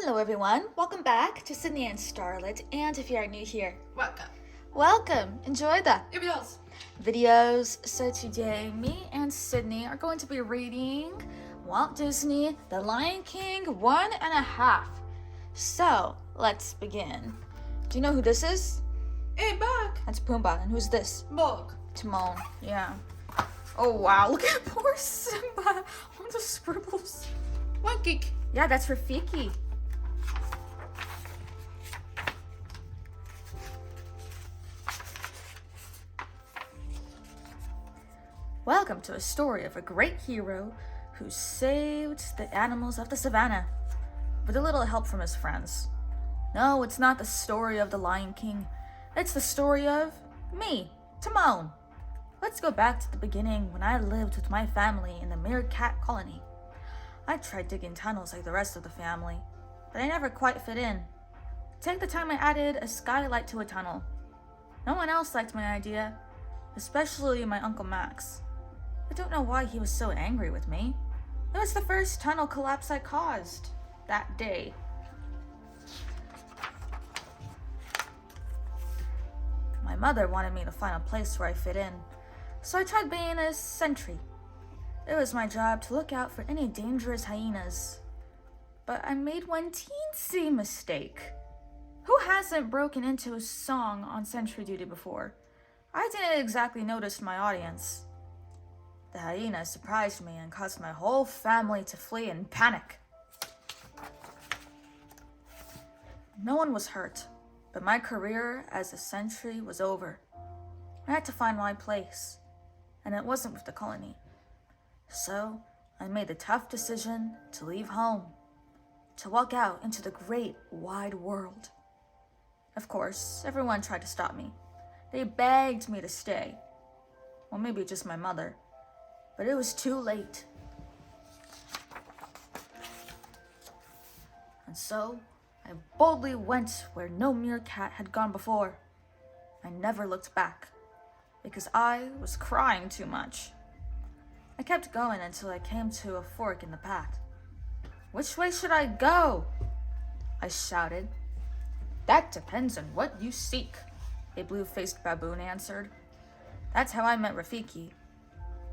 Hello everyone, welcome back to Sydney and Starlet, and if you are new here, Welcome. Enjoy the videos. So today, me and Sydney are going to be reading Walt Disney, The Lion King 1.5. So, let's begin. Do you know who this is? Hey, back. That's Pumba, and who's this? Bog. Timon, yeah. Oh wow, look at poor Simba, all the scribbles. One kick. Yeah, that's Rafiki. Welcome to a story of a great hero who saved the animals of the savannah with a little help from his friends. No, it's not the story of the Lion King. It's the story of me, Timon. Let's go back to the beginning when I lived with my family in the meerkat colony. I tried digging tunnels like the rest of the family, but I never quite fit in. Take the time I added a skylight to a tunnel. No one else liked my idea, especially my Uncle Max. I don't know why he was so angry with me. It was the first tunnel collapse I caused that day. My mother wanted me to find a place where I fit in, so I tried being a sentry. It was my job to look out for any dangerous hyenas. But I made one teensy mistake. Who hasn't broken into a song on sentry duty before? I didn't exactly notice my audience. The hyena surprised me and caused my whole family to flee in panic. No one was hurt, but my career as a sentry was over. I had to find my place, and it wasn't with the colony. So I made the tough decision to leave home, to walk out into the great wide world. Of course, everyone tried to stop me. They begged me to stay. Well, maybe just my mother. But it was too late. And so, I boldly went where no meerkat had gone before. I never looked back, because I was crying too much. I kept going until I came to a fork in the path. "Which way should I go?" I shouted. "That depends on what you seek," a blue-faced baboon answered. That's how I met Rafiki.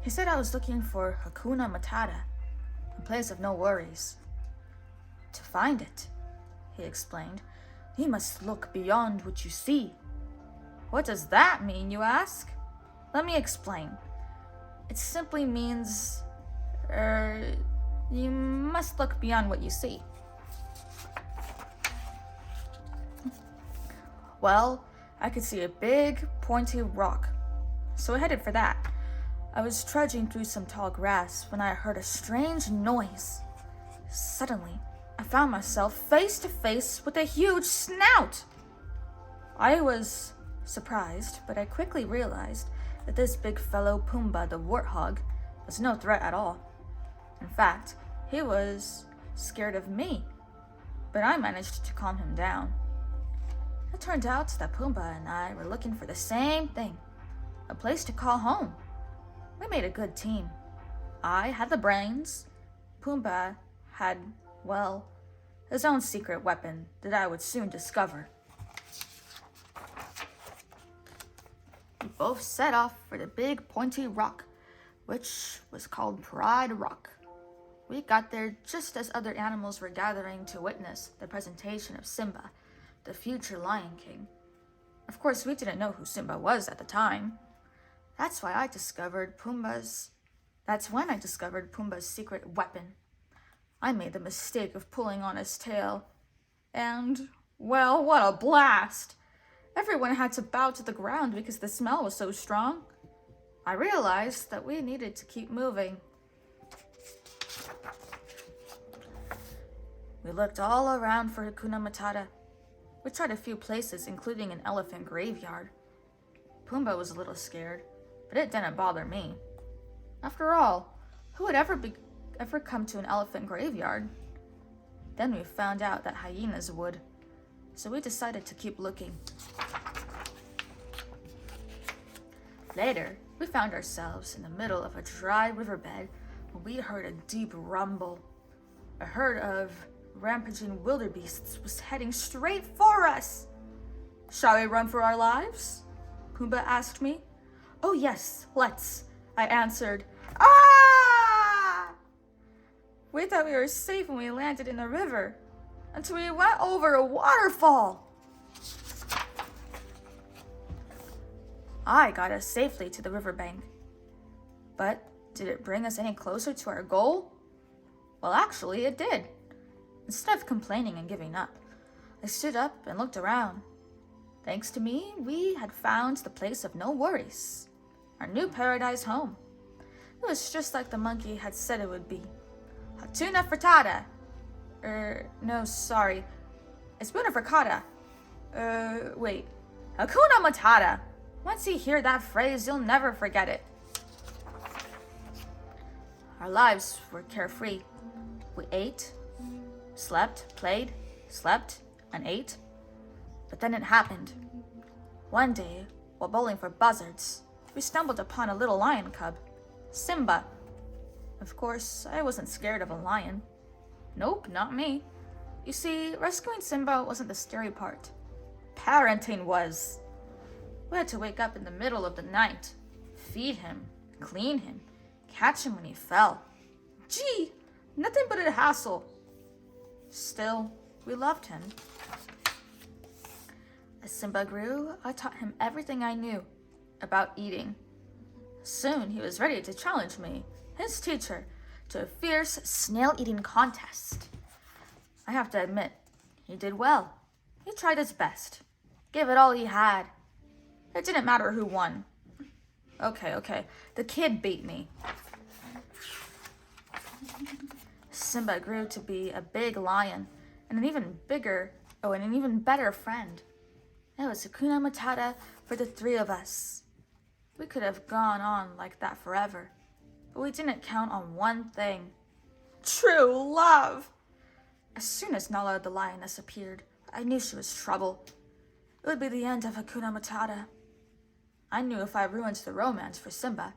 He said I was looking for Hakuna Matata, a place of no worries. To find it, he explained, you must look beyond what you see. What does that mean, you ask? Let me explain. It simply means, you must look beyond what you see. Well, I could see a big, pointy rock, so I headed for that. I was trudging through some tall grass when I heard a strange noise. Suddenly, I found myself face to face with a huge snout. I was surprised, but I quickly realized that this big fellow Pumba the warthog was no threat at all. In fact, he was scared of me, but I managed to calm him down. It turned out that Pumba and I were looking for the same thing, a place to call home. We made a good team. I had the brains. Pumba had, well, his own secret weapon that I would soon discover. We both set off for the big pointy rock, which was called Pride Rock. We got there just as other animals were gathering to witness the presentation of Simba, the future Lion King. Of course, we didn't know who Simba was at the time. That's when I discovered Pumba's secret weapon. I made the mistake of pulling on his tail. And, well, what a blast! Everyone had to bow to the ground because the smell was so strong. I realized that we needed to keep moving. We looked all around for Hakuna Matata. We tried a few places, including an elephant graveyard. Pumba was a little scared, but it didn't bother me. After all, who would ever come to an elephant graveyard? Then we found out that hyenas would, so we decided to keep looking. Later, we found ourselves in the middle of a dry riverbed when we heard a deep rumble. A herd of rampaging wildebeest was heading straight for us. Shall we run for our lives? Pumba asked me. Oh yes, let's, I answered. Ah! We thought we were safe when we landed in the river, until we went over a waterfall. I got us safely to the riverbank. But did it bring us any closer to our goal? Well, actually, it did. Instead of complaining and giving up, I stood up and looked around. Thanks to me, we had found the place of no worries, our new paradise home. It was just like the monkey had said it would be. Hatuna frittata. No, sorry. Espuna frittata. Wait. Hakuna Matata. Once you hear that phrase, you'll never forget it. Our lives were carefree. We ate, slept, played, slept, and ate. But then it happened. One day, while bowling for buzzards, we stumbled upon a little lion cub, Simba. Of course, I wasn't scared of a lion. Nope, not me. You see, rescuing Simba wasn't the scary part. Parenting was. We had to wake up in the middle of the night, feed him, clean him, catch him when he fell. Gee, nothing but a hassle. Still, we loved him. As Simba grew, I taught him everything I knew about eating. Soon he was ready to challenge me, his teacher, to a fierce snail-eating contest. I have to admit, he did well. He tried his best, gave it all he had. It didn't matter who won. Okay, the kid beat me. Simba grew to be a big lion and an even better friend. It was Hakuna Matata for the three of us. We could have gone on like that forever, but we didn't count on one thing. True love! As soon as Nala the lioness appeared, I knew she was trouble. It would be the end of Hakuna Matata. I knew if I ruined the romance for Simba,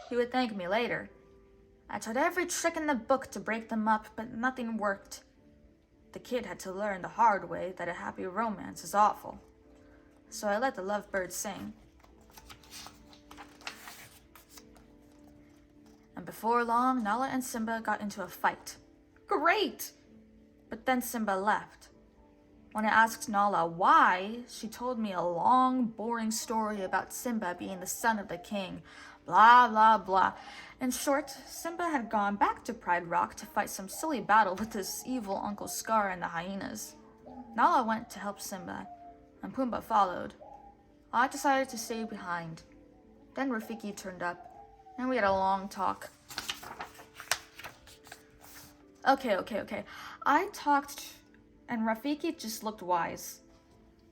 he would thank me later. I tried every trick in the book to break them up, but nothing worked. The kid had to learn the hard way that a happy romance is awful. So I let the lovebird sing. And before long, Nala and Simba got into a fight. Great! But then Simba left. When I asked Nala why, she told me a long, boring story about Simba being the son of the king. Blah, blah, blah. In short, Simba had gone back to Pride Rock to fight some silly battle with his evil Uncle Scar and the hyenas. Nala went to help Simba, and Pumba followed. I decided to stay behind. Then Rafiki turned up, and we had a long talk. Okay. I talked, and Rafiki just looked wise.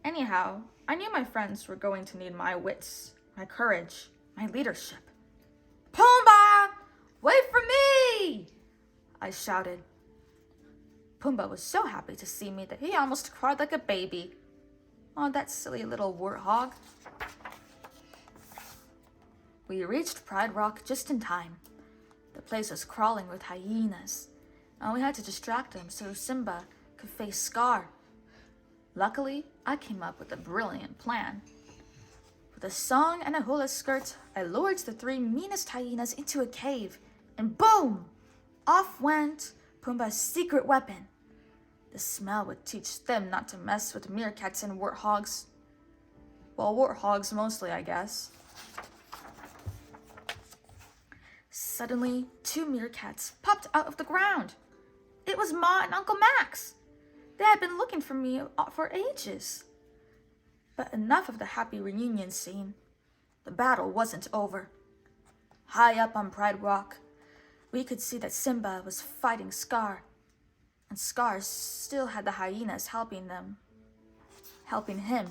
Anyhow, I knew my friends were going to need my wits, my courage, my leadership. Pumba! Wait for me! I shouted. Pumba was so happy to see me that he almost cried like a baby. Oh, that silly little warthog. We reached Pride Rock just in time. The place was crawling with hyenas, and we had to distract them so Simba could face Scar. Luckily, I came up with a brilliant plan. With a song and a hula skirt, I lured the three meanest hyenas into a cave, and boom! Off went Pumba's secret weapon. The smell would teach them not to mess with meerkats and warthogs. Well, warthogs mostly, I guess. Suddenly, two meerkats popped out of the ground. It was Ma and Uncle Max. They had been looking for me for ages. But enough of the happy reunion scene. The battle wasn't over. High up on Pride Rock, we could see that Simba was fighting Scar, and Scar still had the hyenas helping him.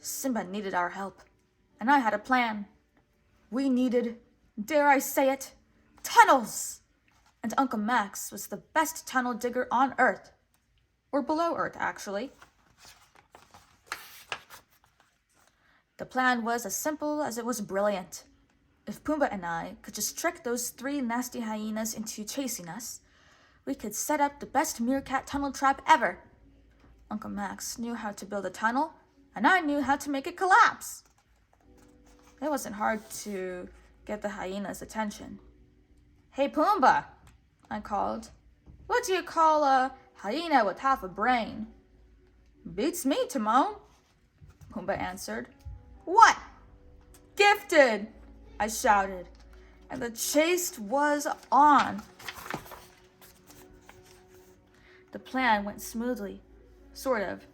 Simba needed our help, and I had a plan. We needed, dare I say it, tunnels! And Uncle Max was the best tunnel digger on Earth. Or below Earth, actually. The plan was as simple as it was brilliant. If Pumba and I could just trick those three nasty hyenas into chasing us, we could set up the best meerkat tunnel trap ever. Uncle Max knew how to build a tunnel, and I knew how to make it collapse. It wasn't hard to get the hyena's attention. "Hey, Pumba," I called. "What do you call a hyena with half a brain?" "Beats me, Timon," Pumba answered. "What?" "Gifted," I shouted, and the chase was on. The plan went smoothly, sort of.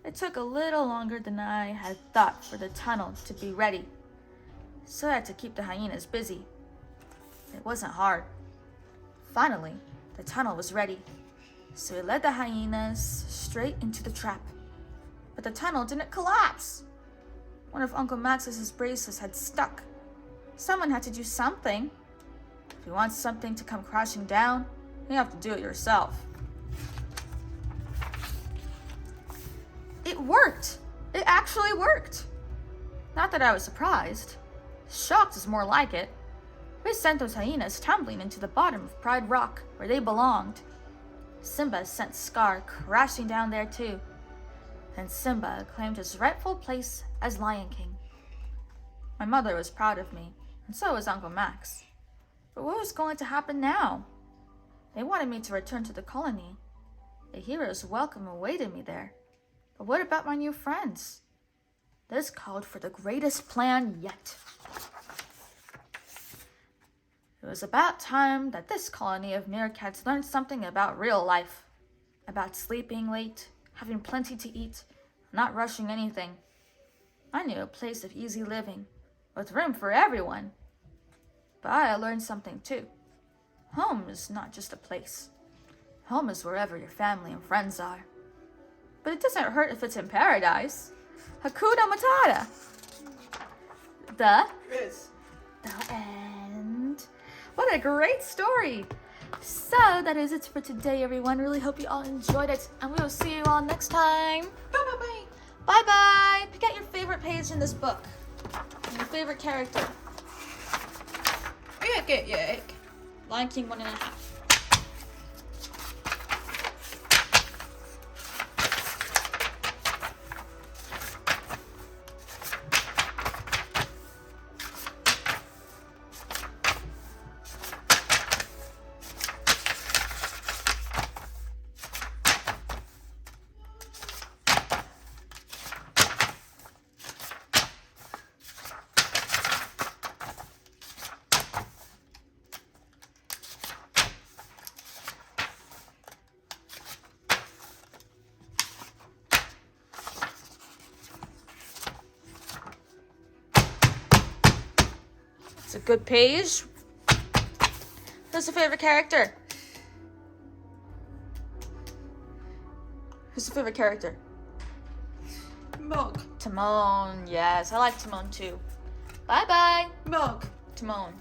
It took a little longer than I had thought for the tunnel to be ready, so I had to keep the hyenas busy. It wasn't hard. Finally, the tunnel was ready, so we led the hyenas straight into the trap. But the tunnel didn't collapse. One of Uncle Max's braces had stuck. Someone had to do something. If you want something to come crashing down, you have to do it yourself. It worked! It actually worked! Not that I was surprised. Shocked is more like it. We sent those hyenas tumbling into the bottom of Pride Rock, where they belonged. Simba sent Scar crashing down there too. Then Simba claimed his rightful place as Lion King. My mother was proud of me, and so was Uncle Max. But what was going to happen now? They wanted me to return to the colony. A hero's welcome awaited me there. But what about my new friends? This called for the greatest plan yet. It was about time that this colony of meerkats learned something about real life. About sleeping late, having plenty to eat, not rushing anything. I knew a place of easy living, with room for everyone. But I learned something too. Home is not just a place. Home is wherever your family and friends are. But it doesn't hurt if it's in paradise. Hakuna Matata. The end. What a great story. So that is it for today, everyone. Really hope you all enjoyed it, and we will see you all next time. Bye-bye-bye. Bye-bye. Pick out your favorite page in this book. And your favorite character. Yeah. Lion King 1.5. It's a good page. Who's your favorite character? Who's your favorite character? Mog. Timon. Yes, I like Timon too. Bye-bye. Mog. Timon.